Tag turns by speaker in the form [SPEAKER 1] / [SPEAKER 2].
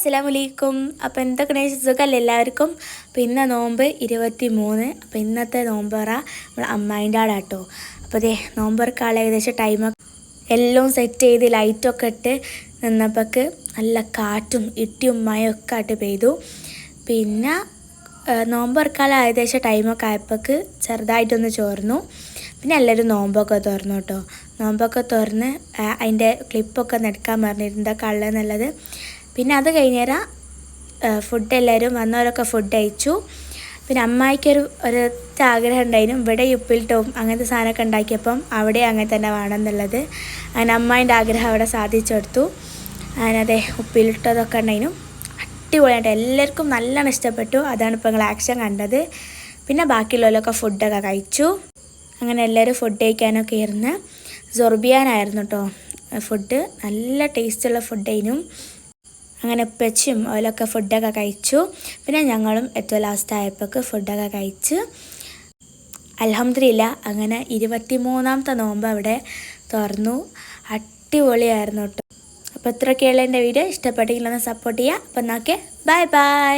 [SPEAKER 1] അസ്സലാമലൈക്കും. അപ്പോൾ എന്തൊക്കെയാണ് സുഖമല്ലേ എല്ലാവർക്കും? അപ്പോൾ ഇന്ന് നോമ്പ് 23. അപ്പോൾ ഇന്നത്തെ നോമ്പറ നമ്മൾ അമ്മായിൻ്റെ ആടാട്ടോ. അപ്പോൾ അതേ നോമ്പറക്കാൾ ഏകദേശം ടൈമൊക്കെ എല്ലാം സെറ്റ് ചെയ്ത് ലൈറ്റൊക്കെ ഇട്ട് നിന്നപ്പോൾക്ക് നല്ല കാറ്റും ഇട്ടിയും മഴയൊക്കെ ആയിട്ട് പെയ്തു. പിന്നെ നോമ്പറക്കാൾ ഏകദേശം ടൈമൊക്കെ ആയപ്പോൾക്ക് ചെറുതായിട്ടൊന്ന് ചോർന്നു. പിന്നെ എല്ലാവരും നോമ്പൊക്കെ തുറന്നു കേട്ടോ. നോമ്പൊക്കെ തുറന്ന് അതിൻ്റെ ക്ലിപ്പൊക്കെ എടുക്കാൻ പറഞ്ഞിട്ടുണ്ട് കള്ളെന്നുള്ളത്. പിന്നെ അത് കഴിഞ്ഞേരം ഫുഡ് എല്ലാവരും വന്നവരൊക്കെ ഫുഡ് കഴിച്ചു. പിന്നെ അമ്മായിക്കൊരു ആഗ്രഹം ഉണ്ടായിരുന്നു, ഇവിടെ ഉപ്പിലിട്ടും അങ്ങനത്തെ സാധനമൊക്കെ ഉണ്ടാക്കിയപ്പം അവിടെ അങ്ങനെ തന്നെ വേണമെന്നുള്ളത്. അങ്ങനെ അമ്മായിൻ്റെ ആഗ്രഹം അവിടെ സാധിച്ചു കൊടുത്തു. അങ്ങനതെ ഉപ്പിലിട്ടതൊക്കെ ഉണ്ടായിരുന്നു. അടിപൊളിയായിട്ട് എല്ലാവർക്കും നല്ലോണം ഇഷ്ടപ്പെട്ടു. അതാണ് ഇപ്പോൾ നിങ്ങൾ ആക്ഷൻ കണ്ടത്. പിന്നെ ബാക്കിയുള്ളവരൊക്കെ ഫുഡൊക്കെ കഴിച്ചു. അങ്ങനെ എല്ലാവരും ഫുഡ് കഴിക്കാനൊക്കെ ഇരുന്ന് സൊർബിയാനായിരുന്നു കേട്ടോ ഫുഡ്. നല്ല ടേസ്റ്റുള്ള ഫുഡായിരുന്നു. അങ്ങനെ ഉപ്പച്ചും ഓലൊക്കെ ഫുഡൊക്കെ കഴിച്ചു. പിന്നെ ഞങ്ങളും ഏറ്റവും ലാസ്റ്റ് ആയപ്പോൾക്ക് ഫുഡൊക്കെ കഴിച്ച് അൽഹംദുലില്ലാ അങ്ങനെ 23ാമത്തെ നോമ്പ് അവിടെ തുറന്നു. അടിപൊളിയായിരുന്നു കേട്ടോ. അപ്പോൾ ഇത്രയൊക്കെയുള്ള എൻ്റെ വീഡിയോ ഇഷ്ടപ്പെട്ടെങ്കിൽ ഒന്ന് സപ്പോർട്ട് ചെയ്യുക. അപ്പം നോക്കേ ബൈ ബൈ.